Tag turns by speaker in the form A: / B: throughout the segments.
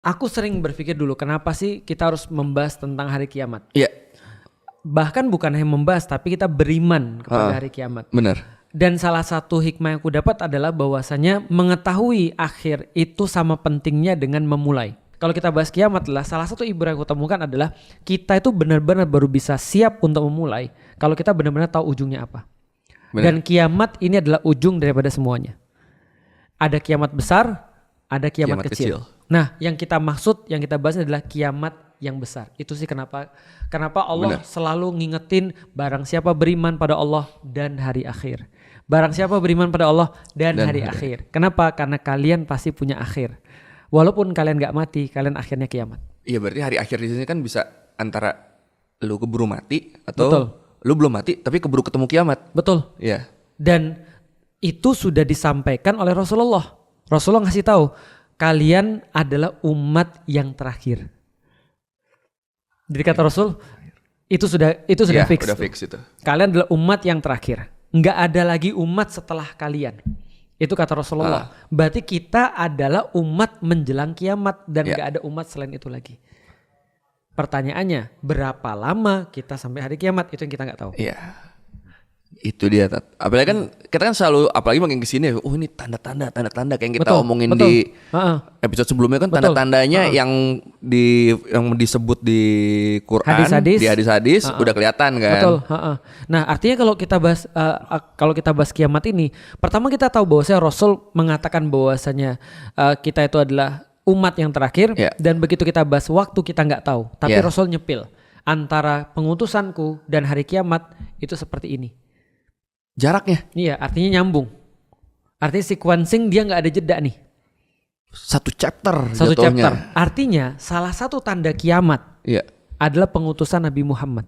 A: Aku sering berpikir dulu kenapa sih kita harus membahas tentang hari kiamat.
B: Iya.
A: Bahkan bukan hanya membahas tapi kita beriman kepada hari kiamat.
B: Benar.
A: Dan salah satu hikmah yang aku dapat adalah bahwasanya mengetahui akhir itu sama pentingnya dengan memulai. Kalau kita bahas kiamat adalah salah satu ibarat yang aku temukan adalah kita itu benar-benar baru bisa siap untuk memulai kalau kita benar-benar tahu ujungnya apa.
B: Benar.
A: Dan kiamat ini adalah ujung daripada semuanya. Ada kiamat besar, ada kiamat kecil. Nah, yang kita maksud, yang kita bahas adalah kiamat yang besar. Itu sih kenapa Allah selalu ngingetin barang siapa beriman pada Allah dan hari akhir. Barang siapa beriman pada Allah dan hari akhir. Kenapa? Karena kalian pasti punya akhir. Walaupun kalian gak mati, kalian akhirnya kiamat.
B: Iya, berarti hari akhir di sini kan bisa antara lu keburu mati atau
A: Betul.
B: lu belum mati tapi keburu ketemu kiamat.
A: Betul.
B: Iya.
A: Dan itu sudah disampaikan oleh Rasulullah. Rasulullah ngasih tahu, kalian adalah umat yang terakhir. Dari kata Rasul, itu sudah fix.
B: Udah fix itu.
A: Kalian adalah umat yang terakhir. Nggak ada lagi umat setelah kalian. Itu kata Rasulullah. Berarti kita adalah umat menjelang kiamat dan nggak ada umat selain itu lagi. Pertanyaannya, berapa lama kita sampai hari kiamat? Itu yang kita nggak tahu.
B: Iya. Itu dia, Tat. Apalagi kan kita kan selalu, apalagi makin kesini, ini tanda-tanda kayak yang kita omongin di episode sebelumnya kan tanda-tandanya yang disebut di Quran, di hadis-hadis udah kelihatan kan.
A: Betul. Nah, artinya kalau kita bahas kiamat ini, pertama kita tahu bahwasanya Rasul mengatakan bahwasanya kita itu adalah umat yang terakhir dan begitu kita bahas waktu kita nggak tahu, tapi Rasul nyepil antara pengutusanku dan hari kiamat itu seperti ini.
B: Jaraknya?
A: Iya, artinya nyambung. Artinya sequencing dia nggak ada jeda nih.
B: Satu chapter.
A: Artinya salah satu tanda kiamat adalah pengutusan Nabi Muhammad.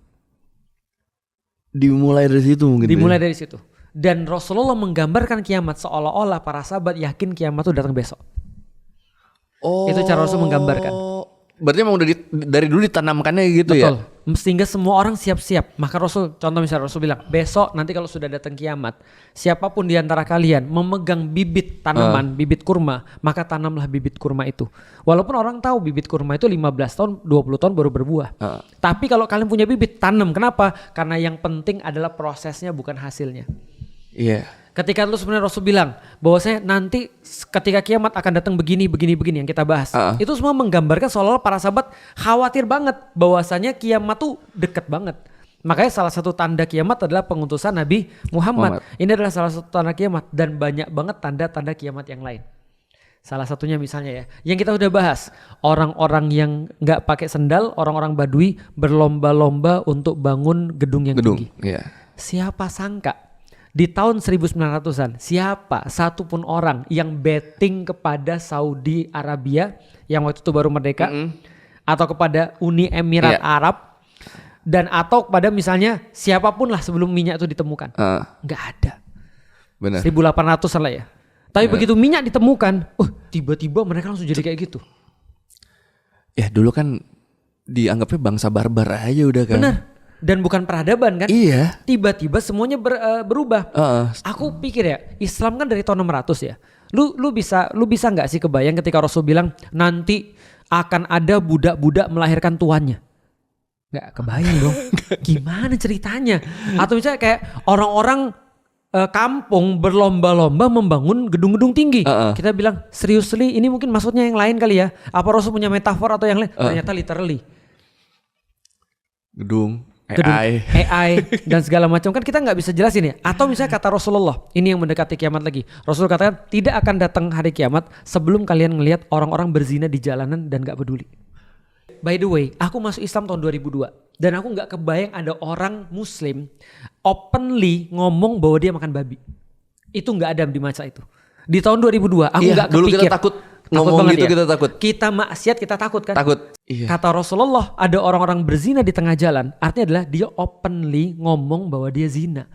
B: Dimulai dari situ mungkin.
A: Dari situ. Dan Rasulullah menggambarkan kiamat seolah-olah para sahabat yakin kiamat itu datang besok. Itu cara Rasul menggambarkan.
B: Berarti emang udah dari dulu ditanamkannya gitu. Betul.
A: Ya? Sehingga semua orang siap-siap. Maka contoh misalnya Rasul bilang, besok nanti kalau sudah datang kiamat, siapapun di antara kalian memegang bibit tanaman, bibit kurma, maka tanamlah bibit kurma itu. Walaupun orang tahu bibit kurma itu 15 tahun, 20 tahun baru berbuah. Tapi kalau kalian punya bibit, tanam. Kenapa? Karena yang penting adalah prosesnya bukan hasilnya.
B: Iya.
A: Ketika itu sebenarnya Rasul bilang bahwasanya nanti ketika kiamat akan datang begini yang kita bahas. Itu semua menggambarkan seolah-olah para sahabat khawatir banget bahwasanya kiamat tuh deket banget. Makanya salah satu tanda kiamat adalah pengutusan Nabi Muhammad. Ini adalah salah satu tanda kiamat dan banyak banget tanda-tanda kiamat yang lain. Salah satunya misalnya yang kita udah bahas, orang-orang yang nggak pakai sendal, orang-orang Badui berlomba-lomba untuk bangun gedung yang tinggi. Siapa sangka di tahun 1900-an siapa satupun orang yang betting kepada Saudi Arabia yang waktu itu baru merdeka atau kepada Uni Emirat Arab dan atau kepada misalnya siapapun lah sebelum minyak itu ditemukan. Nggak ada.
B: Benar.
A: 1800-an lah ya. Tapi begitu minyak ditemukan, tiba-tiba mereka langsung jadi kayak gitu.
B: Ya dulu kan dianggapnya bangsa barbar aja udah kan.
A: Benar. Dan bukan peradaban kan?
B: Iya.
A: Tiba-tiba semuanya berubah. Aku pikir ya, Islam kan dari tahun 600 ya. Lu bisa nggak sih kebayang ketika Rasul bilang nanti akan ada budak-budak melahirkan tuannya? Nggak kebayang dong. Gimana ceritanya? Atau misalnya kayak orang-orang kampung berlomba-lomba membangun gedung-gedung tinggi. Kita bilang seriously ini mungkin maksudnya yang lain kali ya. Apa Rasul punya metafor atau yang lain? Ternyata literally.
B: Gedung AI
A: dan segala macam kan kita nggak bisa jelasin ya. Atau misalnya kata Rasulullah, ini yang mendekati kiamat lagi. Rasul katakan tidak akan datang hari kiamat sebelum kalian ngelihat orang-orang berzina di jalanan dan nggak peduli. By the way, aku masuk Islam tahun 2002 dan aku nggak kebayang ada orang Muslim openly ngomong bahwa dia makan babi. Itu nggak ada di masa itu. Di tahun 2002 aku nggak kepikir.
B: Dulu kita takut ngomong gitu, kita takut.
A: Kita maksiat kita takut kan?
B: Takut. Iya.
A: Kata Rasulullah ada orang-orang berzina di tengah jalan. Artinya adalah dia openly ngomong bahwa dia zina.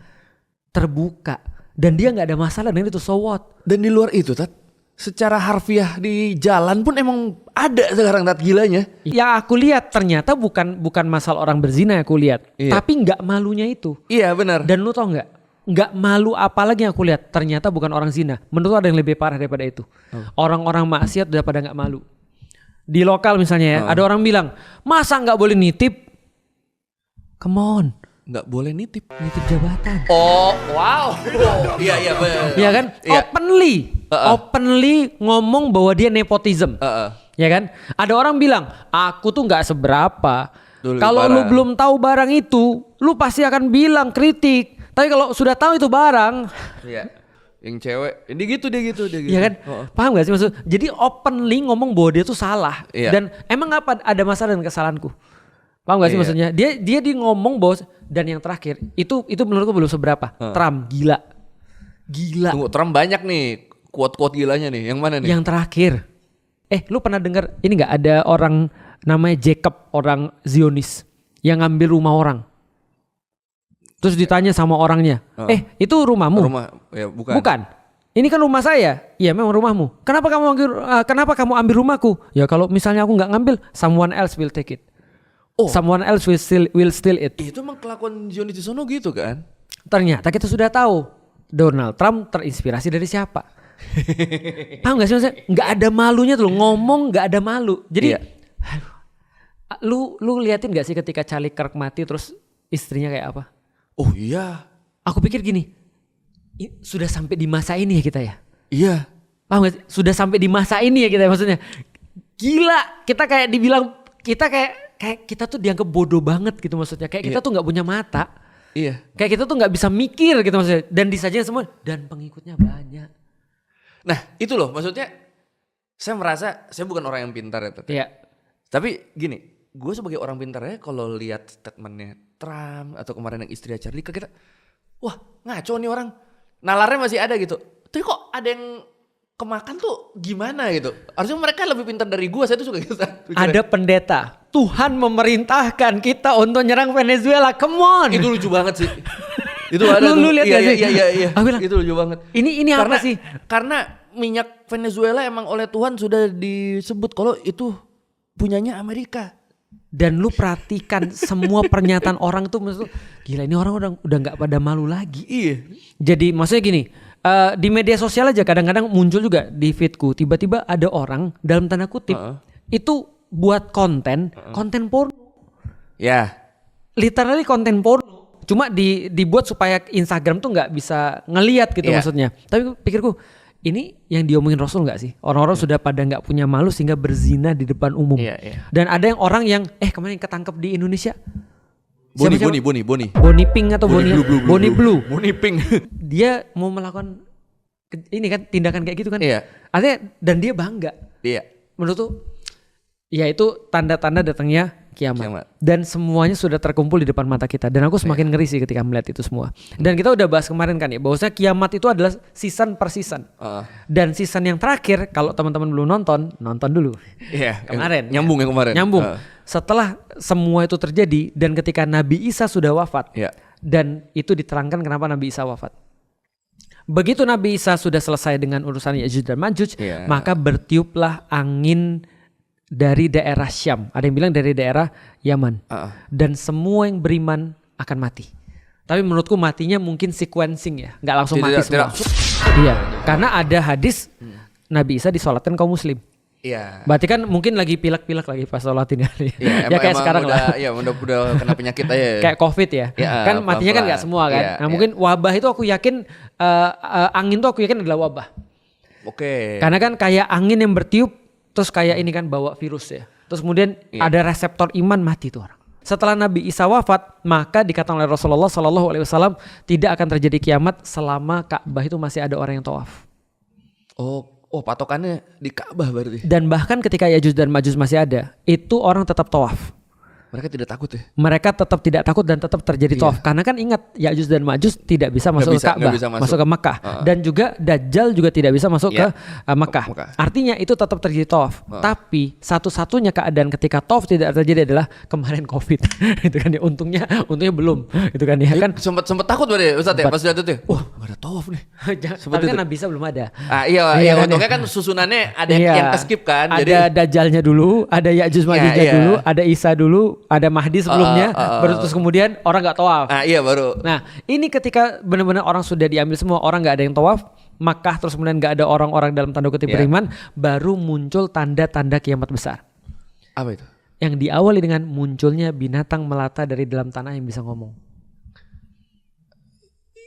A: Terbuka. Dan dia gak ada masalah dengan itu, so what?
B: Dan di luar itu Tat, secara harfiah di jalan pun emang ada sekarang Tat gilanya.
A: Yang aku lihat ternyata bukan masalah orang berzina yang aku lihat. Tapi gak malunya itu.
B: Iya benar.
A: Dan lu tau gak? Gak malu apalagi yang aku lihat. Ternyata bukan orang zina. Menurut ada yang lebih parah daripada itu. Orang-orang maksiat udah pada gak malu. Di lokal misalnya ya, ada orang bilang, masa nggak boleh nitip? Come on.
B: Nggak boleh nitip
A: jabatan.
B: Oh, wow. Iya benar.
A: Iya kan?
B: Iya.
A: Openly ngomong bahwa dia nepotism. Ya kan? Ada orang bilang, aku tuh nggak seberapa. Kalau lu belum tahu barang itu, lu pasti akan bilang kritik. Tapi kalau sudah tahu itu barang,
B: iya. Yang cewek, dia gitu.
A: Iya kan? Paham gak sih maksud? Jadi openly ngomong bahwa dia tuh salah.
B: Iya.
A: Dan emang apa ada masalah dengan kesalahanku? Paham gak sih maksudnya? Dia ngomong bahwa, dan yang terakhir itu menurutku belum seberapa. Trump gila.
B: Tunggu, Trump banyak nih quote-quote gilanya nih. Yang mana nih?
A: Yang terakhir. Lu pernah dengar ini nggak ada orang namanya Jacob, orang Zionis yang ngambil rumah orang. Terus ditanya sama orangnya, itu rumahmu?
B: Rumah, ya bukan.
A: Bukan. Ini kan rumah saya. Iya memang rumahmu. Kenapa kamu ambil rumahku? Ya kalau misalnya aku nggak ngambil, someone else will take it. Someone else will steal it.
B: Itu emang kelakuan Zionis di sono gitu kan?
A: Ternyata kita sudah tahu Donald Trump terinspirasi dari siapa. Paham gak sih maksudnya? Nggak ada malunya tuh, ngomong nggak ada malu. Jadi, lu liatin gak sih ketika Charlie Kirk mati terus istrinya kayak apa?
B: Oh iya.
A: Aku pikir gini, sudah sampai di masa ini ya kita ya.
B: Iya.
A: Paham gak sih? Sudah sampai di masa ini ya kita maksudnya. Gila, kita kayak dibilang kita kayak kita tuh dianggap bodoh banget gitu maksudnya. Kayak kita tuh nggak punya mata.
B: Iya.
A: Kayak kita tuh nggak bisa mikir gitu maksudnya. Dan disajikan semua dan pengikutnya banyak.
B: Nah itu loh maksudnya. Saya merasa saya bukan orang yang pintar ya.
A: Iya.
B: Tapi gini, gue sebagai orang pintar ya kalau lihat statementnya Trump atau kemarin yang istrinya Charlie kita, wah ngaco nih orang. Nalarnya masih ada gitu. Tapi kok ada yang kemakan tuh gimana gitu. Harusnya mereka lebih pintar dari gue. Saya tuh suka gitu.
A: Ada pendeta. Tuhan memerintahkan kita untuk nyerang Venezuela. Come on.
B: Itu lucu banget sih. Itu ada
A: lu lihat gak sih?
B: Iya. Itu lucu banget.
A: Ini apa sih?
B: Karena minyak Venezuela emang oleh Tuhan sudah disebut kalau itu punyanya Amerika.
A: Dan lu perhatikan semua pernyataan orang tuh maksud, gila ini orang udah nggak pada malu lagi.
B: Iya.
A: Jadi maksudnya gini, di media sosial aja kadang-kadang muncul juga di feedku tiba-tiba ada orang dalam tanda kutip itu buat konten porno.
B: Ya.
A: Literally konten porno. Cuma dibuat supaya Instagram tuh nggak bisa ngelihat gitu maksudnya. Tapi pikirku ini yang diomongin Rasul nggak sih? Orang-orang sudah pada nggak punya malu sehingga berzina di depan umum. Dan ada yang orang yang kemarin ketangkep di Indonesia.
B: Boni
A: Pink atau Boni Blue.
B: Boni Pink.
A: Dia mau melakukan ini kan tindakan kayak gitu kan.
B: Iya.
A: Artinya dan dia bangga.
B: Iya.
A: Menurut tuh ya itu tanda-tanda datangnya kiamat. Dan semuanya sudah terkumpul di depan mata kita. Dan aku semakin ngeri sih ketika melihat itu semua. Dan kita udah bahas kemarin kan ya, bahwasanya kiamat itu adalah season per season. Dan season yang terakhir, kalau teman-teman belum nonton dulu.
B: Iya.
A: Kemarin.
B: Nyambung yang kemarin.
A: Nyambung. Setelah semua itu terjadi dan ketika Nabi Isa sudah wafat. Dan itu diterangkan kenapa Nabi Isa wafat. Begitu Nabi Isa sudah selesai dengan urusan Ya'juj dan Ma'juj, maka bertiuplah angin dari daerah Syam. Ada yang bilang dari daerah Yaman. Dan semua yang beriman akan mati. Tapi menurutku matinya mungkin sequencing ya. Gak langsung mati semua. Iya. Karena ada hadis Nabi Isa disolatkan kaum muslim.
B: Iya.
A: Berarti kan mungkin lagi pilek-pilek lagi pas sholatin kali.
B: Ya,
A: ya kayak sekarang
B: udah,
A: lah.
B: Iya udah kena penyakit aja.
A: Kayak COVID ya. Kan matinya kan gak semua kan. Mungkin wabah itu aku yakin angin tuh aku yakin adalah wabah.
B: Oke.
A: Karena kan kayak angin yang bertiup terus kayak ini kan bawa virus ya. Terus kemudian ada reseptor iman mati tuh orang. Setelah Nabi Isa wafat, maka dikatakan oleh Rasulullah SAW tidak akan terjadi kiamat selama Ka'bah itu masih ada orang yang tawaf.
B: Oh patokannya di Ka'bah berarti.
A: Dan bahkan ketika Ya'juj dan Ma'juj masih ada, itu orang tetap tawaf.
B: Mereka tidak takut ya?
A: Mereka tetap tidak takut dan tetap terjadi tawaf. Karena kan ingat Ya'juj dan Ma'juj tidak bisa masuk ke Ka'bah, masuk ke Makkah. Dan juga Dajjal juga tidak bisa masuk ke Makkah. Artinya itu tetap terjadi tawaf. Tapi satu-satunya keadaan ketika tawaf tidak terjadi adalah kemarin COVID. Itu kan ya untungnya belum. Itu kan ya kan.
B: Sempat takut berarti Ustaz ya pas lihat itu. Wah, enggak ada tawaf nih.
A: Tapi kan Nabi Isa belum ada.
B: Iya untungnya kan susunannya ada yang ke-skip kan.
A: Ada Dajjalnya dulu, ada Ya'juj Ma'jujnya dulu, ada Isa dulu, ada Mahdi sebelumnya, baru terus kemudian orang nggak tawaf.
B: Iya baru.
A: Nah ini ketika benar-benar orang sudah diambil semua, orang nggak ada yang tawaf, Makkah terus kemudian nggak ada orang-orang dalam tanda kutip beriman, baru muncul tanda-tanda kiamat besar.
B: Apa itu?
A: Yang diawali dengan munculnya binatang melata dari dalam tanah yang bisa ngomong.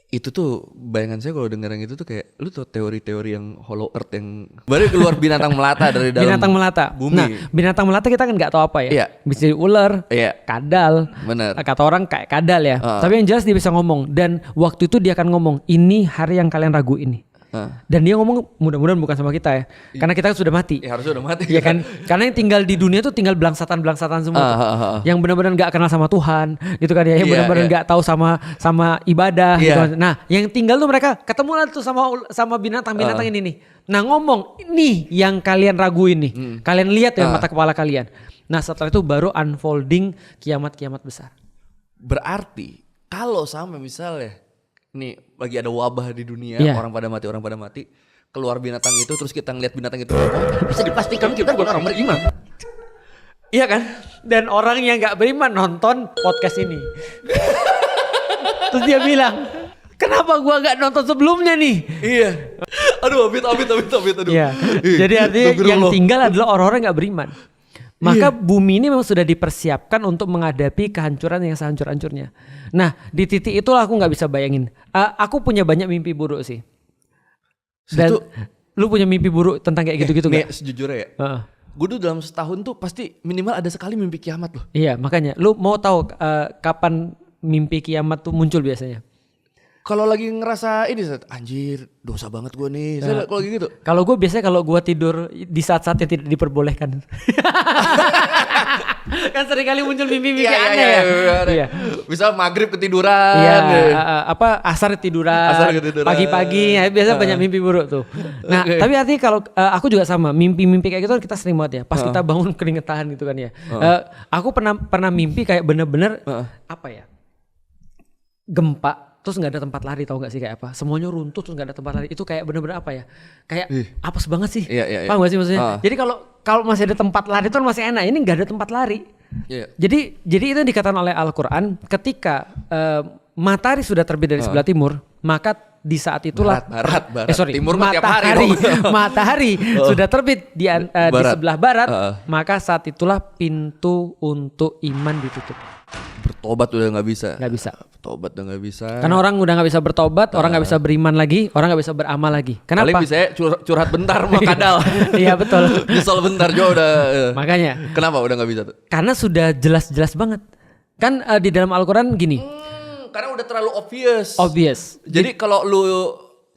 B: Itu tuh bayangan saya kalau denger yang itu tuh kayak lu tuh teori-teori yang hollow earth yang baru keluar binatang melata dari dalam
A: binatang melata.
B: Bumi.
A: Nah, binatang melata kita kan nggak tahu apa ya.
B: Iya.
A: Bisa jadi ular, kadal.
B: Bener.
A: Kata orang kayak kadal ya. Tapi yang jelas dia bisa ngomong dan waktu itu dia akan ngomong, "Ini hari yang kalian ragu ini." Dan dia ngomong mudah-mudahan bukan sama kita ya. Karena kita sudah mati.
B: Ya harusnya udah mati.
A: Iya kan? Karena yang tinggal di dunia tuh tinggal belangsataan semua. Yang benar-benar enggak kenal sama Tuhan, gitu kan ya. Yang benar-benar enggak tahu sama ibadah gitu. Nah, yang tinggal tuh mereka ketemu lah tuh sama binatang-binatang ini nih. Nah, ngomong, "Nih yang kalian ragu ini. Kalian lihat ya mata kepala kalian." Nah, setelah itu baru unfolding kiamat-kiamat besar.
B: Berarti kalau sampai misalnya nih lagi ada wabah di dunia, orang pada mati, keluar binatang itu terus kita ngeliat binatang itu, bisa dipastikan kita bukan orang beriman. Iya kan?
A: Dan orang yang gak beriman nonton podcast ini. Terus dia bilang, "Kenapa gua gak nonton sebelumnya nih?"
B: Iya. Aduh, abit. Aduh.
A: Iya. Jadi artinya yang tinggal adalah orang-orang gak beriman. Maka bumi ini memang sudah dipersiapkan untuk menghadapi kehancuran yang sehancur-hancurnya. Nah, di titik itulah aku nggak bisa bayangin. Aku punya banyak mimpi buruk sih. Dan lu punya mimpi buruk tentang kayak gitu-gitu nggak?
B: Sejujurnya ya. Gue tuh dalam setahun tuh pasti minimal ada sekali mimpi kiamat loh.
A: Iya, makanya. Lu mau tahu kapan mimpi kiamat tuh muncul biasanya?
B: Kalau lagi ngerasa ini, anjir dosa banget gue nih. Saya kalau gitu.
A: Kalau gue biasanya kalau gue tidur di saat-saat yang tidak diperbolehkan. Kan sering kali muncul mimpi-mimpi aneh ya.
B: Iya. Misal maghrib ketiduran.
A: Iya. Asar ketiduran. Pagi-pagi. Biasa banyak mimpi buruk tuh. Nah, tapi artinya kalau aku juga sama. Mimpi-mimpi kayak gitu kita sering banget ya. Pas kita bangun keringetan gitu kan ya. Aku pernah mimpi kayak bener-bener apa ya? Gempa. Terus nggak ada tempat lari, tahu nggak sih kayak apa? Semuanya runtuh terus nggak ada tempat lari. Itu kayak bener-bener apa ya? Kayak apes banget sih.
B: Iya.
A: Paham nggak sih maksudnya? Jadi kalau masih ada tempat lari itu masih enak. Ini nggak ada tempat lari. Jadi itu yang dikatakan oleh Al-Quran. Ketika matahari sudah terbit dari sebelah timur, maka di saat itulah
B: barat. Timur tiap hari.
A: Matahari sudah terbit di sebelah barat, maka saat itulah pintu untuk iman ditutup.
B: Bertobat udah nggak bisa. Bertobat udah nggak bisa.
A: Karena orang udah nggak bisa bertobat, orang nggak bisa beriman lagi, orang nggak bisa beramal lagi. Kenapa?
B: Paling bisa curhat bentar sama kadal.
A: Iya betul.
B: Nyesel bentar juga udah.
A: Makanya.
B: Kenapa udah nggak bisa tuh?
A: Karena sudah jelas-jelas banget. Kan di dalam Al-Quran gini.
B: Karena udah terlalu obvious.
A: Jadi
B: kalau lu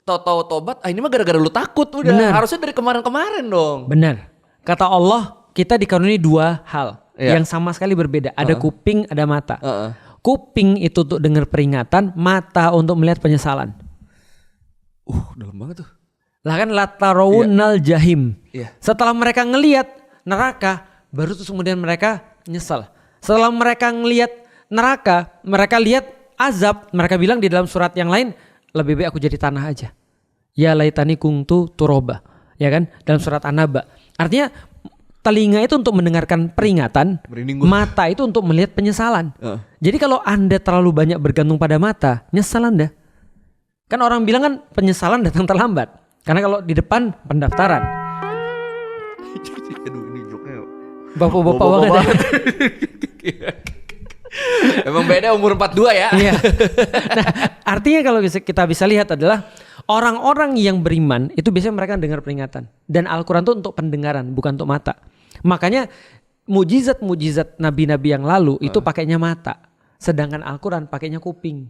B: tahu tobat, ini mah gara-gara lu takut udah. Bener. Harusnya dari kemarin-kemarin dong.
A: Benar. Kata Allah, kita dikaruniai dua hal yang sama sekali berbeda. Ada kuping, ada mata. Kuping itu untuk dengar peringatan, mata untuk melihat penyesalan.
B: Dalam banget tuh.
A: Lah kan latarawunnal jahim.
B: Setelah
A: mereka ngelihat neraka, baru terus kemudian mereka nyesal. Setelah mereka ngelihat neraka, mereka lihat azab, mereka bilang di dalam surat yang lain, lebih baik aku jadi tanah aja. Ya laitani kuntu turoba. Ya kan? Dalam surat An-Naba. Artinya telinga itu untuk mendengarkan peringatan, mata itu untuk melihat penyesalan. Jadi kalau Anda terlalu banyak bergantung pada mata, nyesal Anda. Kan orang bilang kan penyesalan datang terlambat. Karena kalau di depan pendaftaran.
B: Aduh ini joknya
A: bapak-bapak banget.
B: Emang beda umur 42 ya.
A: Iya. Nah, artinya kalau kita bisa lihat adalah orang-orang yang beriman itu biasanya mereka dengar peringatan. Dan Al-Quran itu untuk pendengaran, bukan untuk mata. Makanya mujizat-mujizat nabi-nabi yang lalu itu pakainya mata. Sedangkan Al-Quran pakainya kuping.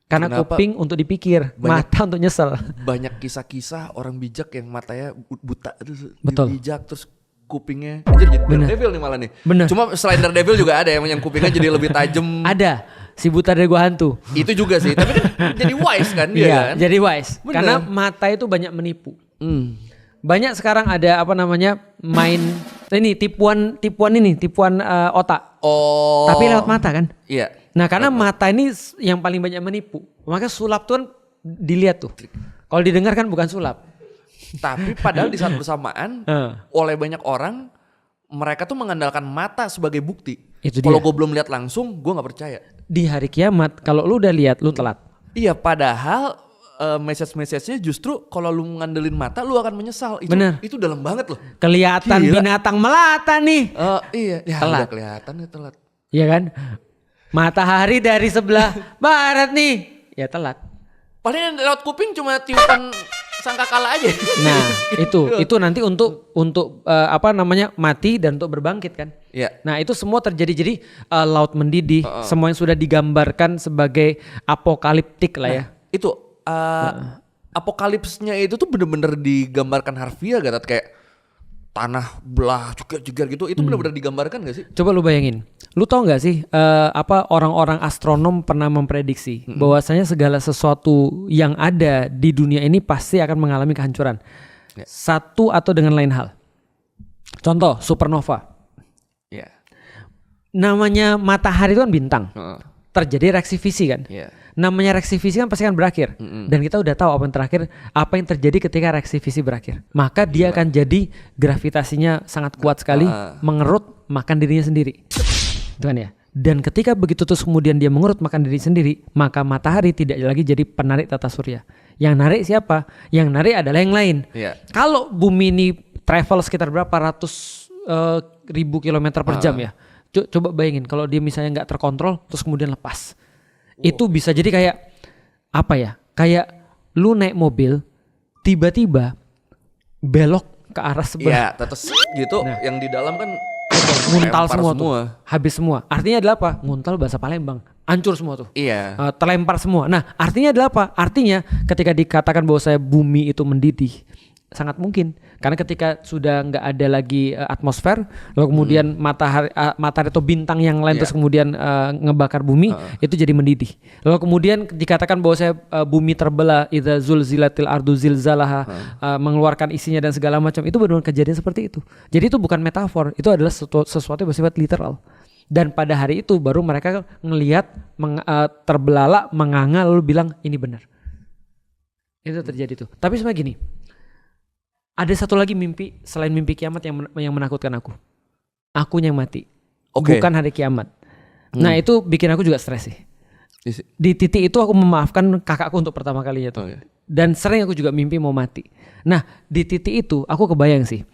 A: Karena kuping untuk dipikir, mata untuk nyesel.
B: Banyak kisah-kisah orang bijak yang matanya buta.
A: Betul.
B: Bijak terus kupingnya jadi Daredevil nih malah nih.
A: Bener.
B: Cuma selain Daredevil juga ada yang kupingnya jadi lebih tajam.
A: Ada. Si buta dari gua hantu.
B: Itu juga sih. Tapi kan jadi wise kan dia kan.
A: Jadi wise. Bener. Karena mata itu banyak menipu. Banyak sekarang ada main ini tipuan otak. Tapi lewat mata kan.
B: Iya.
A: Nah karena mata ini yang paling banyak menipu. Maka sulap tuh kan dilihat tuh. Kalau didengar kan bukan sulap.
B: Tapi padahal di saat bersamaan oleh banyak orang mereka tuh mengandalkan mata sebagai bukti. Kalau gue belum lihat langsung gue nggak percaya.
A: Di hari kiamat kalau lu udah lihat lu telat.
B: Iya padahal message-nya justru kalau lu ngandelin mata lu akan menyesal.
A: Bener.
B: Itu dalam banget loh.
A: Kelihatan binatang melata nih.
B: Iya, ya
A: telat.
B: udah kelihatan ya telat.
A: Iya kan? Matahari dari sebelah barat nih. Ya telat.
B: Paling lewat kuping cuma tiupan sangkakala aja.
A: Nah, itu nanti untuk mati dan untuk berbangkit kan.
B: Iya.
A: Nah, itu semua terjadi. Jadi laut mendidih, semua yang sudah digambarkan sebagai apokaliptik lah ya.
B: Itu apokalipsnya itu tuh bener-bener digambarkan harfiah gak, kayak tanah belah juga gitu. Itu bener-bener digambarkan gak sih?
A: Coba lu bayangin. Lu tau gak sih orang-orang astronom pernah memprediksi bahwasanya segala sesuatu yang ada di dunia ini pasti akan mengalami kehancuran.
B: Ya.
A: Satu atau dengan lain hal. Contoh supernova.
B: Iya.
A: Namanya matahari itu kan bintang. Terjadi reaksi fisi kan.
B: Iya.
A: Namanya reaksi fisi kan pasti akan berakhir. Dan kita udah tahu apa yang terjadi ketika reaksi fisi berakhir. Maka dia akan jadi gravitasinya sangat kuat sekali, mengerut makan dirinya sendiri. Itu kan ya. Dan ketika begitu terus kemudian dia mengerut makan diri sendiri, maka matahari tidak lagi jadi penarik tata surya. Yang narik siapa? Yang narik adalah yang lain.
B: Iya.
A: Kalau bumi ini travel sekitar berapa ratus ribu kilometer per jam ya. Coba bayangin kalau dia misalnya nggak terkontrol terus kemudian lepas. Itu bisa jadi kayak apa ya? Kayak lu naik mobil tiba-tiba belok ke arah sebelah.
B: Iya, terus gitu yang di dalam kan
A: nguntal
B: lempar
A: semua tuh. Habis semua. Artinya adalah apa? Nguntal bahasa Palembang. Hancur semua tuh.
B: Iya.
A: Terlempar semua. Nah, artinya adalah apa? Artinya ketika dikatakan bahwa saya bumi itu mendidih, sangat mungkin karena ketika sudah nggak ada lagi atmosfer, lalu kemudian matahari atau bintang yang lain terus kemudian ngebakar bumi, itu jadi mendidih. Lalu kemudian dikatakan bahwa saya bumi terbelah, idza zulzilatil ardu zilzalaha, mengeluarkan isinya dan segala macam, itu benar-benar kejadian seperti itu. Jadi itu bukan metafor, itu adalah sesuatu yang bersifat literal. Dan pada hari itu baru mereka ngelihat terbelalak, menganga, lalu bilang ini benar. Itu terjadi tuh. Tapi sebenarnya gini. Ada satu lagi mimpi selain mimpi kiamat yang menakutkan aku. Akunya yang mati. Bukan hari kiamat. Nah, itu bikin aku juga stres sih. Di titik itu aku memaafkan kakakku untuk pertama kalinya tuh. Dan sering aku juga mimpi mau mati. Nah, di titik itu aku kebayang sih.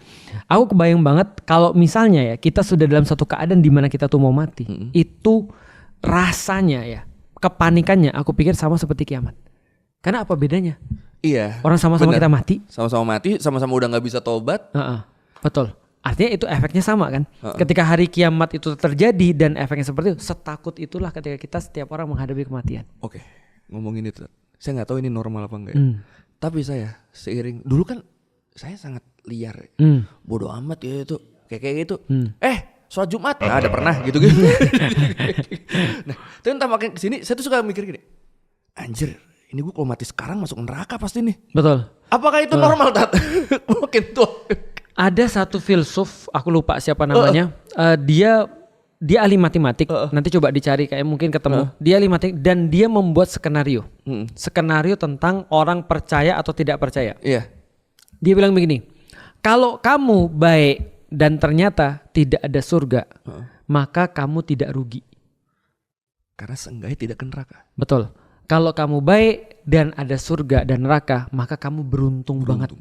A: Aku kebayang banget kalau misalnya ya kita sudah dalam satu keadaan di mana kita tuh mau mati. Itu rasanya ya, kepanikannya aku pikir sama seperti kiamat. Karena apa bedanya?
B: Iya.
A: Orang sama-sama kita mati.
B: Sama-sama mati, sama-sama udah gak bisa tobat.
A: Betul. Artinya itu efeknya sama kan. Ketika hari kiamat itu terjadi dan efeknya seperti itu, setakut itulah ketika kita setiap orang menghadapi kematian.
B: Oke, ngomongin itu, saya gak tahu ini normal apa enggak ya. Tapi saya seiring, dulu kan saya sangat liar. Bodoh amat ya itu, kayak gitu. Sholat Jumat, ada pernah gitu-gitu. Nah, tapi entah makin kesini, saya tuh suka mikir gini, anjir, ini gue kalau mati sekarang masuk neraka pasti nih.
A: Betul.
B: Apakah itu normal, Tat? Makin tua.
A: Ada satu filsuf, aku lupa siapa namanya. Dia ahli matematik. Nanti coba dicari, kayak mungkin ketemu. Dia ahli matematik dan dia membuat skenario. Skenario tentang orang percaya atau tidak percaya.
B: Iya.
A: Dia bilang begini, kalau kamu baik dan ternyata tidak ada surga, maka kamu tidak rugi.
B: Karena seenggaknya tidak ke neraka.
A: Betul. Kalau kamu baik dan ada surga dan neraka, maka kamu beruntung banget.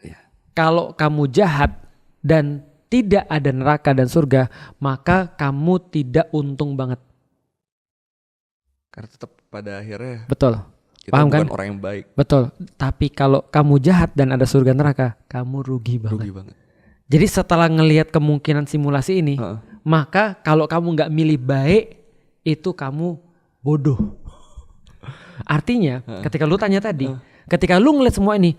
B: Ya.
A: Kalau kamu jahat dan tidak ada neraka dan surga, maka kamu tidak untung banget.
B: Karena tetap pada akhirnya
A: betul.
B: Kita
A: paham
B: bukan
A: kan?
B: Orang yang baik.
A: Betul. Tapi kalau kamu jahat dan ada surga neraka, kamu rugi banget. Jadi setelah ngelihat kemungkinan simulasi ini, maka kalau kamu nggak milih baik, itu kamu bodoh. Artinya ketika lu tanya tadi, ketika lu ngeliat semua ini,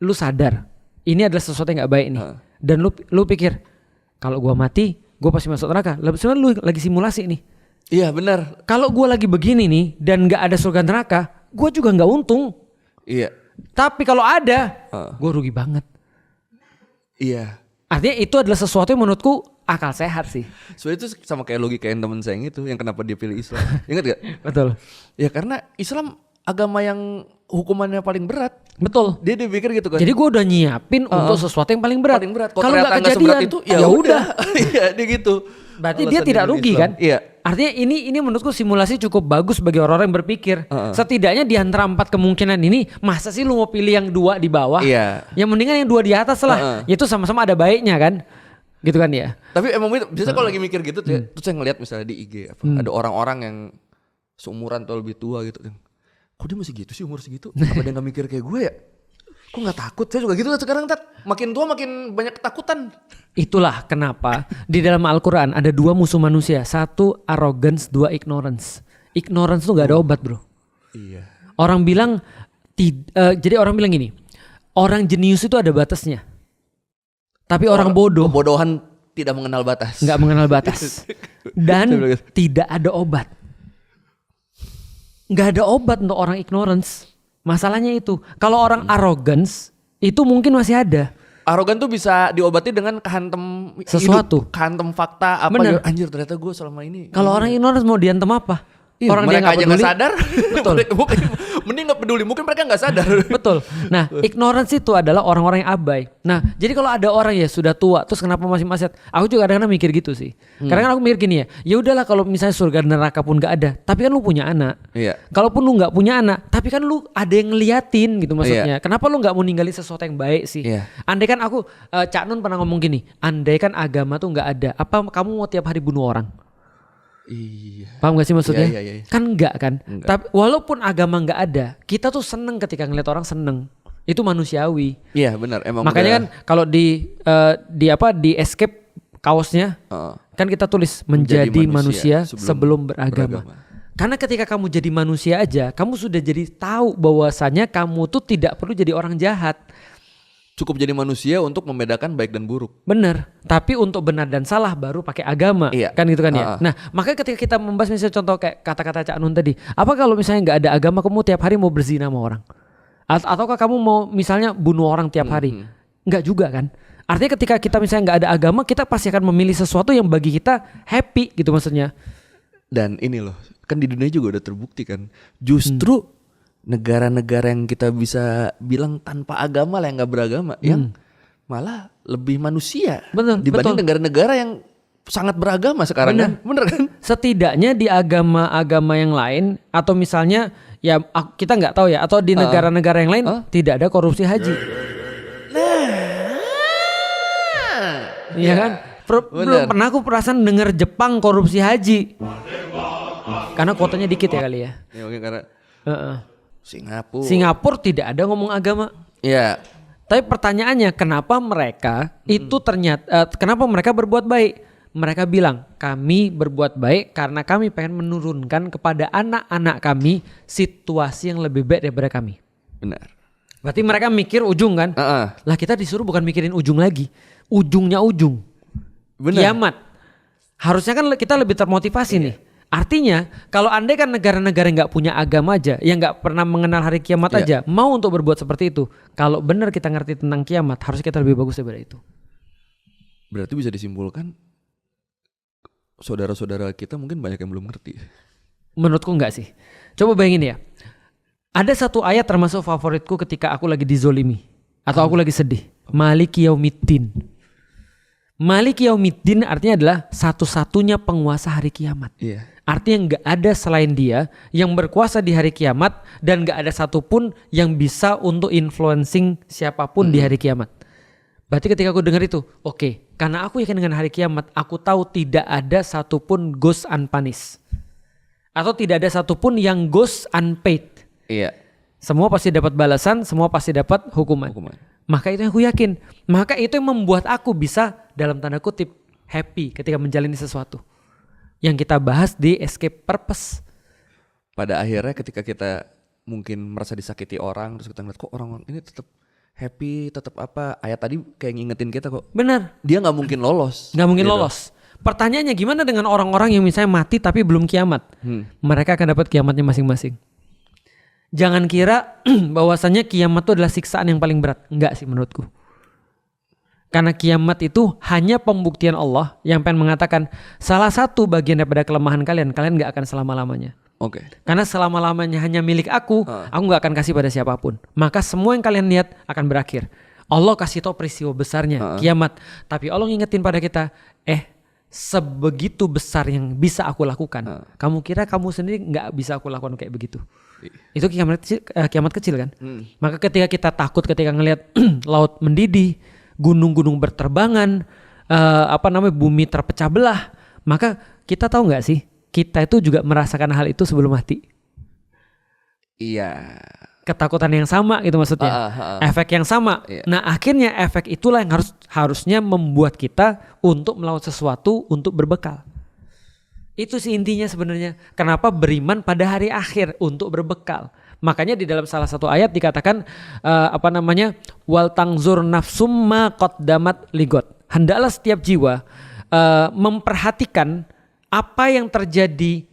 A: lu sadar ini adalah sesuatu yang gak baik nih. Dan lu pikir kalau gua mati, gua pasti masuk neraka. Sebenarnya lu lagi simulasi nih.
B: Iya benar.
A: Kalau gua lagi begini nih dan gak ada surga neraka, gua juga gak untung.
B: Iya.
A: Tapi kalau ada, gua rugi banget.
B: Iya.
A: Artinya itu adalah sesuatu yang menurutku akal sehat sih.
B: Sebenarnya itu sama kayak logika yang temen saya yang itu, yang kenapa dia pilih Islam. Ingat gak?
A: Betul.
B: Ya karena Islam agama yang hukumannya paling berat.
A: Betul.
B: Dia pikir gitu kan.
A: Jadi gue udah nyiapin untuk sesuatu yang paling berat.
B: Paling berat.
A: Kalau nggak kejadian
B: itu, ya udah. Iya dia gitu.
A: Berarti dia tidak rugi kan?
B: Iya.
A: Artinya ini menurutku simulasi cukup bagus bagi orang-orang yang berpikir. Setidaknya di antara 4 kemungkinan ini, masa sih lu mau pilih yang 2 di bawah?
B: Iya.
A: Yang mendingan yang 2 di atas lah. Itu sama-sama ada baiknya kan? Gitu kan ya.
B: Tapi emang biasanya kalau lagi mikir gitu tuh, terus saya ngeliat misalnya di IG ada orang-orang yang seumuran atau lebih tua gitu. Kok dia masih gitu sih umur segitu? Apa dia gak mikir kayak gue ya? Kok gak takut? Saya juga gitu sekarang Tat. Makin tua makin banyak ketakutan.
A: Itulah kenapa di dalam Al-Quran ada 2 musuh manusia. 1 arrogance, 2 ignorance. Ignorance tuh gak ada obat bro.
B: Iya.
A: Orang bilang, jadi orang bilang gini. Orang jenius itu ada batasnya. Tapi orang bodoh.
B: Kebodohan tidak mengenal batas.
A: Gak mengenal batas. Dan tidak ada obat. Gak ada obat untuk orang ignorance. Masalahnya itu. Kalau orang arrogance itu mungkin masih ada.
B: Arogan tuh bisa diobati dengan kehantem
A: Sesuatu.
B: hidup, kehantem fakta apa
A: Bener.
B: gitu. Anjir ternyata gue selama ini.
A: Kalau orang ignorance mau diantem apa?
B: Iya,
A: orang dia
B: mereka aja
A: peduli.
B: gak sadar.
A: Betul.
B: Mending gak peduli. Mungkin mereka gak sadar.
A: Betul. Nah, ignorance itu adalah orang-orang yang abai. Nah, jadi kalau ada orang ya sudah tua, terus kenapa masih maksiat? Aku juga kadang-kadang mikir gitu sih. Karena kan aku mikir gini ya udahlah kalau misalnya surga dan neraka pun gak ada, tapi kan lu punya anak.
B: Iya.
A: Kalaupun lu gak punya anak, tapi kan lu ada yang ngeliatin gitu maksudnya. Kenapa lu gak mau ninggalin sesuatu yang baik sih?
B: Iya.
A: Andai kan aku, Cak Nun pernah ngomong gini, andai kan agama tuh gak ada, apa kamu mau tiap hari bunuh orang?
B: Iya.
A: Paham gak sih maksudnya?
B: Iya.
A: Kan enggak kan?
B: Enggak.
A: Tapi walaupun agama enggak ada, kita tuh seneng ketika ngeliat orang seneng. Itu manusiawi.
B: Iya benar. Emang
A: Makanya kan kalau di escape kaosnya kan kita tulis menjadi manusia sebelum beragama. Karena ketika kamu jadi manusia aja, kamu sudah jadi tahu bahwasanya kamu tuh tidak perlu jadi orang jahat.
B: Cukup jadi manusia untuk membedakan baik dan buruk.
A: Bener, tapi untuk benar dan salah baru pakai agama, kan gitu kan ya. Nah, makanya ketika kita membahas misalnya contoh kayak kata-kata Cak Nun tadi, apa kalau misalnya nggak ada agama, kamu tiap hari mau berzina sama orang, ataukah kamu mau misalnya bunuh orang tiap hari? Nggak juga kan? Artinya ketika kita misalnya nggak ada agama, kita pasti akan memilih sesuatu yang bagi kita happy gitu maksudnya.
B: Dan ini loh, kan di dunia juga udah terbukti kan, justru negara-negara yang kita bisa bilang tanpa agama lah yang gak beragama yang malah lebih manusia dibanding negara-negara yang sangat beragama sekarang. Bener kan?
A: Setidaknya di agama-agama yang lain atau misalnya ya kita nggak tahu ya atau di negara-negara yang lain tidak ada korupsi haji. Iya kan? Belum pernah aku perasaan dengar Jepang korupsi haji. Karena kuotanya dikit ya kali ya.
B: Ya mungkin karena
A: Singapura tidak ada ngomong agama.
B: Iya.
A: Tapi pertanyaannya kenapa mereka itu ternyata kenapa mereka berbuat baik? Mereka bilang kami berbuat baik karena kami pengen menurunkan kepada anak-anak kami situasi yang lebih baik daripada kami.
B: Benar.
A: Berarti mereka mikir ujung kan? Lah kita disuruh bukan mikirin ujung lagi. Ujungnya ujung.
B: Benar.
A: Kiamat. Harusnya kan kita lebih termotivasi nih. Artinya kalau andai kan negara-negara yang gak punya agama aja, yang gak pernah mengenal hari kiamat aja, mau untuk berbuat seperti itu. Kalau benar kita ngerti tentang kiamat, harus kita lebih bagus daripada itu.
B: Berarti bisa disimpulkan saudara-saudara kita mungkin banyak yang belum ngerti.
A: Menurutku enggak sih. Coba bayangin ya. Ada satu ayat termasuk favoritku ketika aku lagi dizolimi. Atau aku lagi sedih. Maliki yaumiddin. Maliki yaumiddin artinya adalah satu-satunya penguasa hari kiamat.
B: Iya.
A: Artinya gak ada selain dia yang berkuasa di hari kiamat. Dan gak ada satupun yang bisa untuk influencing siapapun di hari kiamat. Berarti ketika aku dengar itu, oke, karena aku yakin dengan hari kiamat, aku tahu tidak ada satupun goes unpunished. Atau tidak ada satupun yang goes unpaid.
B: Iya.
A: Semua pasti dapat balasan, semua pasti dapat hukuman. Maka itu yang aku yakin. Maka itu yang membuat aku bisa dalam tanda kutip happy ketika menjalani sesuatu. Yang kita bahas di Escape Purpose.
B: Pada akhirnya ketika kita mungkin merasa disakiti orang, terus kita ngeliat kok orang ini tetap happy, tetap apa, ayat tadi kayak ngingetin kita kok.
A: Benar.
B: Dia gak mungkin lolos.
A: Gak mungkin lolos. Pertanyaannya gimana dengan orang-orang yang misalnya mati tapi belum kiamat? Mereka akan dapat kiamatnya masing-masing. Jangan kira bahwasannya kiamat itu adalah siksaan yang paling berat. Enggak sih menurutku. Karena kiamat itu hanya pembuktian Allah yang pengen mengatakan salah satu bagian daripada kelemahan kalian gak akan selama-lamanya.
B: Oke.
A: Karena selama-lamanya hanya milik aku gak akan kasih pada siapapun. Maka semua yang kalian lihat akan berakhir. Allah kasih tahu peristiwa besarnya, kiamat. Tapi Allah ngingetin pada kita, sebegitu besar yang bisa aku lakukan. Kamu kira kamu sendiri nggak bisa aku lakukan kayak begitu? Itu kiamat kecil kan? Maka ketika kita takut ketika ngelihat laut mendidih, gunung-gunung berterbangan, bumi terpecah belah, maka kita tahu nggak sih? Kita itu juga merasakan hal itu sebelum mati.
B: Iya.
A: Ketakutan yang sama gitu maksudnya. Efek yang sama.
B: Iya.
A: Nah, akhirnya efek itulah yang harusnya membuat kita untuk melakukan sesuatu untuk berbekal. Itu sih intinya sebenarnya. Kenapa beriman pada hari akhir untuk berbekal. Makanya di dalam salah satu ayat dikatakan wal tangzur nafsum ma qaddamat ligot. Hendaklah setiap jiwa memperhatikan apa yang terjadi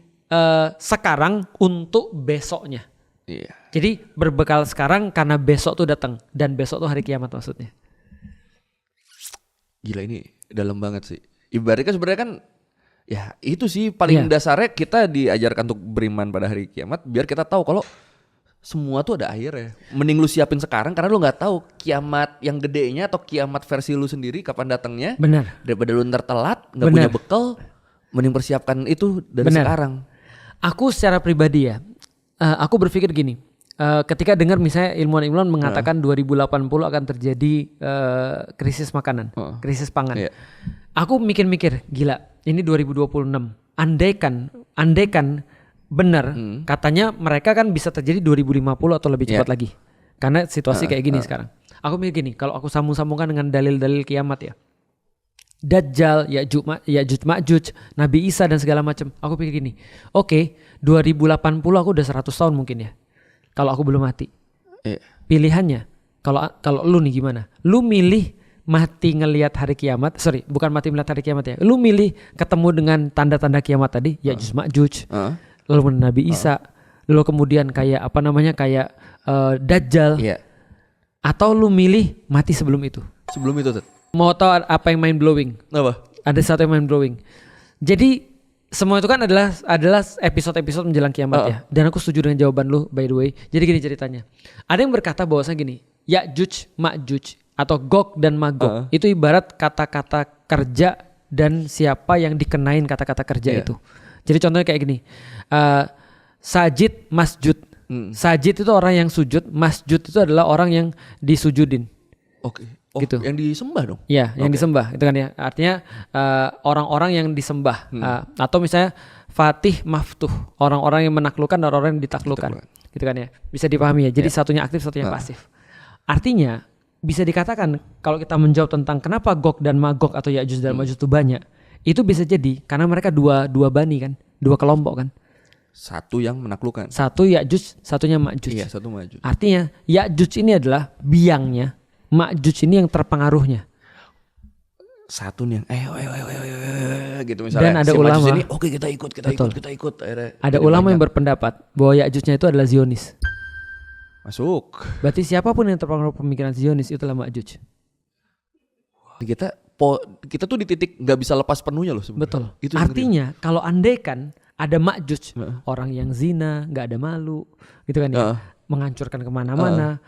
A: sekarang untuk besoknya.
B: Iya.
A: Jadi berbekal sekarang karena besok tuh datang, dan besok tuh hari kiamat maksudnya.
B: Gila, ini dalam banget sih. Ibaratnya sebenarnya kan ya itu sih paling dasarnya kita diajarkan untuk beriman pada hari kiamat biar kita tahu kalau semua tuh ada akhirnya. Mending lu siapin sekarang karena lu nggak tahu kiamat yang gedenya atau kiamat versi lu sendiri kapan datangnya.
A: Benar.
B: Daripada lu ntar telat, nggak punya bekal, mending persiapkan itu dari sekarang. Aku
A: secara pribadi ya, aku berpikir gini. Ketika dengar misalnya ilmuwan-ilmuwan mengatakan 2080 akan terjadi krisis makanan, krisis pangan. Aku mikir-mikir, gila, ini 2026. Andaikan benar, katanya mereka kan bisa terjadi 2050 atau lebih cepat lagi. Karena situasi kayak gini sekarang. Aku mikir gini, kalau aku sambung-sambungkan dengan dalil-dalil kiamat ya. Dajjal, Ya'juj Ma'juj, Nabi Isa dan segala macam. Aku pikir gini, oke, 2080 aku udah 100 tahun mungkin ya. Kalau aku belum mati. Pilihannya, kalau lu nih gimana? Lu milih mati ngelihat hari kiamat, bukan mati melihat hari kiamat ya. Lu milih ketemu dengan tanda-tanda kiamat tadi, Ya'juj Ma'juj. Lalu Nabi Isa, lalu kemudian kayak Dajjal. Atau lu milih mati sebelum itu?
B: Sebelum itu tuh.
A: Mau tahu apa yang mind blowing?
B: Apa?
A: Ada satu yang mind blowing. Jadi semua itu kan adalah episode-episode menjelang kiamat ya. Dan aku setuju dengan jawaban lu by the way. Jadi gini ceritanya. Ada yang berkata bahwasanya gini, Ya'juj Ma'juj atau Gog dan Magog itu ibarat kata-kata kerja dan siapa yang dikenain kata-kata kerja itu. Jadi contohnya kayak gini. Sajid, masjud. Sajid itu orang yang sujud, masjud itu adalah orang yang disujudin.
B: Oke.
A: Gitu.
B: Yang disembah dong?
A: Iya, yang disembah itu kan ya. Artinya orang-orang yang disembah. Atau misalnya Fatih Maftuh, orang-orang yang menaklukkan dan orang yang ditaklukkan. Gitu kan ya. Bisa dipahami ya. Jadi satunya aktif, satunya pasif. Artinya bisa dikatakan kalau kita menjawab tentang kenapa Gog dan Magog atau Ya'juj dan Ma'juj itu banyak, itu bisa jadi karena mereka dua bani kan, dua kelompok kan.
B: Satu yang menaklukkan.
A: Satu Ya'juj, satunya Ma'juj.
B: Iya, satu Ma'juj.
A: Artinya Ya'juj ini adalah biangnya, Ma'juj ini yang terpengaruhnya.
B: Satu nih yang gitu misalnya.
A: Dan ada ulama
B: ini, oke kita ikut. Akhirnya
A: ada ulama yang berpendapat bahwa Ya'jujnya itu adalah Zionis.
B: Masuk.
A: Berarti siapapun yang terpengaruh pemikiran Zionis itulah Ma'juj.
B: Kita tuh di titik nggak bisa lepas penuhnya loh sebenarnya.
A: Betul.
B: Itu
A: artinya kalau andaikan ada Ma'juj, orang yang zina, nggak ada malu, gitu kan ya, menghancurkan kemana-mana,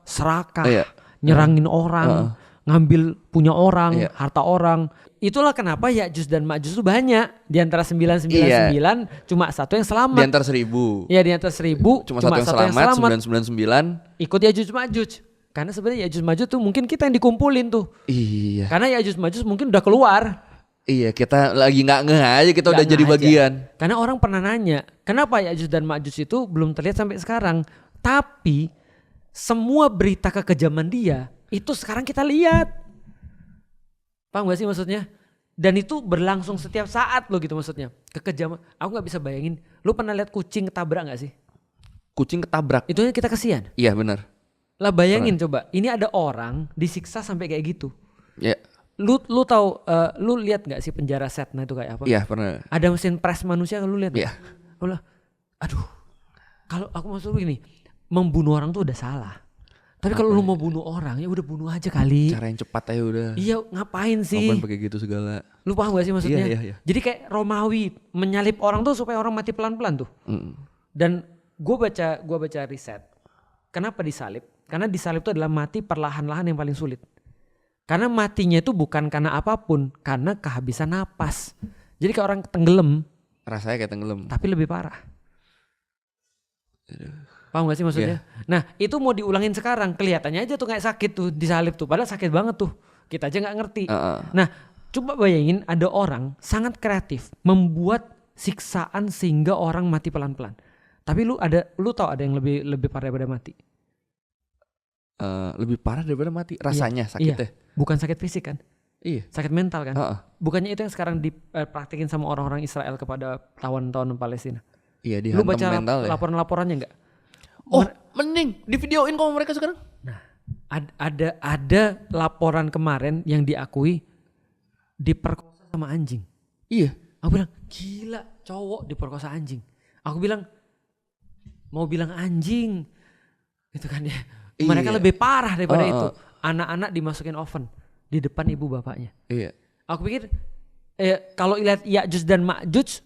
A: serakah, nyerangin orang, ngambil punya orang, harta orang. Itulah kenapa Ya'juj dan Ma'juj itu banyak. Di antara 999 cuma satu yang selamat.
B: Di antara 1000.
A: Ya di antara 1000
B: cuma satu yang selamat. 999
A: ikut Ya'juj Ma'juj. Karena sebenarnya Ya'juj Ma'juj tuh mungkin kita yang dikumpulin tuh.
B: Iya.
A: Karena Ya'juj Ma'juj mungkin udah keluar.
B: Iya, kita lagi nggak ngeh aja, kita udah jadi bagian.
A: Karena orang pernah nanya, kenapa Ya'juj dan Ma'juj itu belum terlihat sampai sekarang? Tapi semua berita kekejaman dia itu sekarang kita lihat. Paham gak sih maksudnya? Dan itu berlangsung setiap saat loh gitu maksudnya. Kekejaman. Aku gak bisa bayangin. Lu pernah lihat kucing ketabrak gak sih?
B: Kucing ketabrak.
A: Itu kita kasihan.
B: Iya benar.
A: Lah bayangin coba. Ini ada orang disiksa sampai kayak gitu.
B: Iya.
A: Lu tahu, lu lihat gak sih penjara Setna itu kayak apa?
B: Iya pernah.
A: Ada mesin pres manusia, lu lihat?
B: Iya.
A: Aduh. Kalau aku maksud gini, membunuh orang tuh udah salah. Tapi kalau lu mau bunuh orang ya udah bunuh aja kali.
B: Cara yang cepat aja udah.
A: Iya, ngapain sih?
B: Ngapain pakai gitu segala.
A: Lu paham gak sih maksudnya?
B: Iya.
A: Jadi kayak Romawi menyalip orang tuh supaya orang mati pelan-pelan tuh. Dan gue baca riset. Kenapa disalib? Karena disalib itu adalah mati perlahan-lahan yang paling sulit. Karena matinya itu bukan karena apapun, karena kehabisan napas. Jadi kayak orang tenggelam.
B: Rasanya kayak tenggelam.
A: Tapi lebih parah. Paham gak sih maksudnya? Yeah. Nah itu mau diulangin sekarang, kelihatannya aja tuh kayak sakit tuh disalib tuh. Padahal sakit banget tuh. Kita aja gak ngerti. Nah coba bayangin ada orang sangat kreatif membuat siksaan sehingga orang mati pelan-pelan. Tapi lu tahu ada yang lebih parah daripada mati?
B: Lebih parah daripada mati rasanya sakitnya.
A: Bukan sakit fisik kan?
B: Iya.
A: Sakit mental kan? Bukannya itu yang sekarang dipraktikin sama orang-orang Israel kepada tawan-tawan Palestina?
B: Iya,
A: lu baca laporan-laporannya nggak?
B: Mending di videoin kok mereka sekarang.
A: Nah, ada laporan kemarin yang diakui diperkosa sama anjing.
B: Iya.
A: Aku bilang gila, cowok diperkosa anjing. Aku bilang mau bilang anjing, gitu kan ya. Mereka lebih parah daripada itu. Anak-anak dimasukin oven di depan ibu bapaknya.
B: Iya.
A: Aku pikir kalau lihat Ya'juj dan Ma'juj,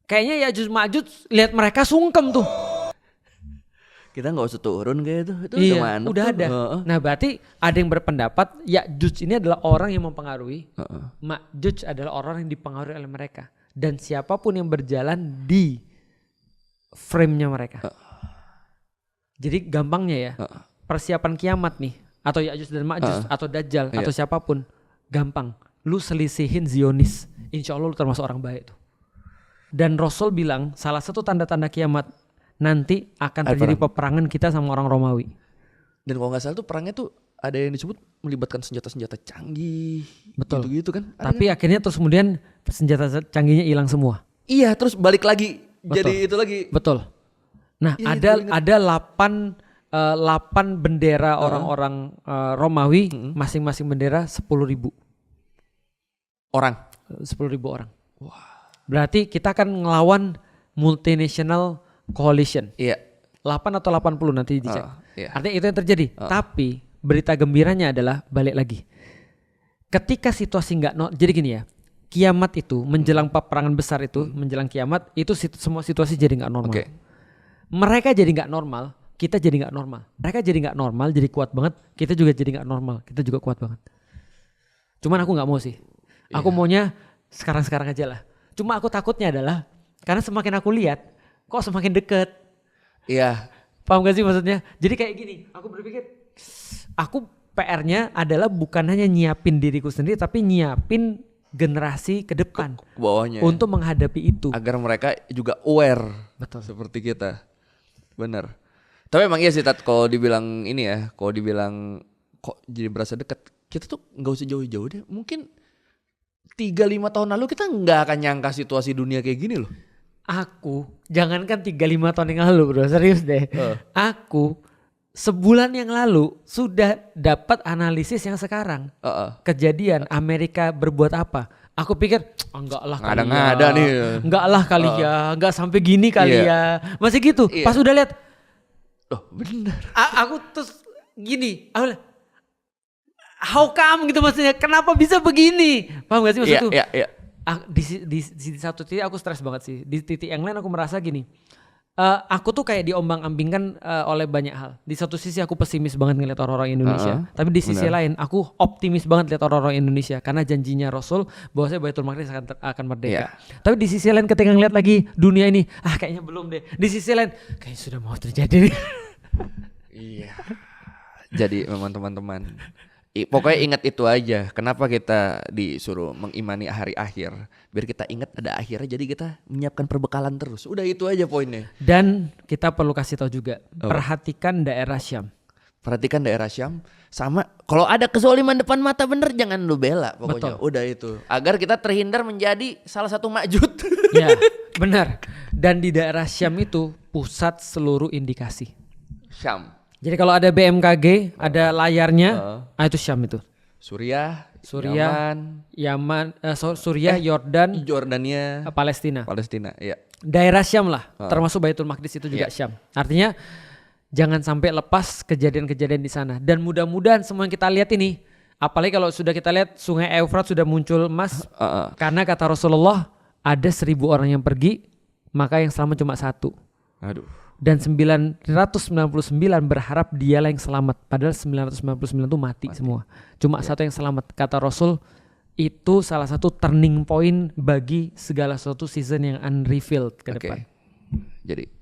A: kayaknya Ya'juj Ma'juj lihat mereka sungkem tuh.
B: Kita nggak usah turun kayak itu.
A: Iya, udah ada. Nah berarti ada yang berpendapat Ya'juj ini adalah orang yang mempengaruhi, Ma'juj adalah orang yang dipengaruhi oleh mereka. Dan siapapun yang berjalan di frame-nya mereka. Jadi gampangnya ya, persiapan kiamat nih, atau Ya'juj dan Ma'juj, atau Dajjal, atau siapapun, gampang. Lu selisihin Zionis, insya Allah lu termasuk orang baik tuh. Dan Rasul bilang salah satu tanda-tanda kiamat nanti akan terjadi peperangan kita sama orang Romawi.
B: Dan kalau nggak salah tuh perangnya tuh ada yang disebut melibatkan senjata-senjata canggih.
A: Betul.
B: Gitu kan.
A: Tapi akhirnya terus kemudian senjata canggihnya hilang semua.
B: Iya, terus balik lagi. Jadi itu lagi.
A: Betul. Nah, ada 8 bendera orang-orang Romawi, masing-masing bendera 10.000
B: orang.
A: 10.000 orang. Wah. Berarti kita akan ngelawan multinational coalition.
B: Iya.
A: 8 atau 80 nanti dicek.
B: Iya.
A: Artinya itu yang terjadi. Tapi berita gembiranya adalah balik lagi. Ketika situasi jadi gini ya. Kiamat itu menjelang peperangan besar itu, menjelang kiamat itu semua situasi jadi nggak normal.
B: Okay.
A: Mereka jadi nggak normal, kita jadi nggak normal. Mereka jadi nggak normal, jadi kuat banget. Kita juga jadi nggak normal, kita juga kuat banget. Cuman aku nggak mau sih. Aku maunya sekarang aja lah. Cuma aku takutnya adalah karena semakin aku lihat, kok semakin deket.
B: Iya.
A: Paham gak sih maksudnya? Jadi kayak gini, aku berpikir, aku PR-nya adalah bukan hanya nyiapin diriku sendiri, tapi nyiapin generasi ke depan
B: bawahnya
A: untuk menghadapi itu
B: agar mereka juga aware.
A: Betul.
B: Seperti kita. Benar. Tapi emang iya sih Tat, kalau dibilang ini ya, kalau dibilang kok jadi berasa dekat, kita tuh nggak usah jauh-jauh deh. Mungkin 3-5 tahun lalu kita nggak akan nyangka situasi dunia kayak gini loh.
A: Aku jangankan 3-5 tahun yang lalu bro, serius deh. Aku sebulan yang lalu sudah dapat analisis yang sekarang. Kejadian Amerika berbuat apa? Aku pikir enggak lah kali
B: ada nih.
A: Enggak lah kali ya, enggak sampai gini kali ya. Masih gitu. Pas udah lihat,
B: oh benar.
A: Aku terus gini, how come gitu maksudnya? Kenapa bisa begini? Paham gak sih maksudku?
B: Iya.
A: Di satu titik aku stres banget sih. Di titik yang lain aku merasa gini. Aku tuh kayak diombang-ambingkan oleh banyak hal. Di satu sisi aku pesimis banget ngeliat orang-orang Indonesia, tapi di sisi lain aku optimis banget lihat orang-orang Indonesia karena janjinya Rasul bahwasanya Baitul Maqdis akan merdeka. Tapi di sisi lain ketika ngeliat lagi dunia ini, kayaknya belum deh. Di sisi lain kayaknya sudah mau terjadi.
B: Iya. Jadi memang teman-teman, pokoknya ingat itu aja. Kenapa kita disuruh mengimani hari akhir? Biar kita ingat ada akhirnya, jadi kita menyiapkan perbekalan terus. Udah itu aja poinnya.
A: Dan kita perlu kasih tahu juga, perhatikan daerah Syam.
B: Perhatikan daerah Syam. Sama kalau ada kezoliman depan mata bener jangan lu bela pokoknya. Betul. Udah itu. Agar kita terhindar menjadi salah satu Ma'juj.
A: Ya benar. Dan di daerah Syam itu pusat seluruh indikasi.
B: Syam.
A: Jadi kalau ada BMKG, ada layarnya, itu Syam itu. Suriah, Yaman, Suriah,
B: Jordania,
A: Palestina,
B: iya.
A: Daerah Syam lah, termasuk Baitul Maqdis itu juga Syam. Artinya jangan sampai lepas kejadian-kejadian di sana. Dan mudah-mudahan semua yang kita lihat ini, apalagi kalau sudah kita lihat Sungai Eufrat sudah muncul emas, karena kata Rasulullah ada 1.000 orang yang pergi, maka yang selamat cuma 1.
B: Aduh.
A: dan 999 berharap dialah yang selamat. Padahal 999 itu mati semua. Cuma satu yang selamat. Kata Rasul, itu salah satu turning point bagi segala sesuatu season yang unrevealed ke depan.
B: Jadi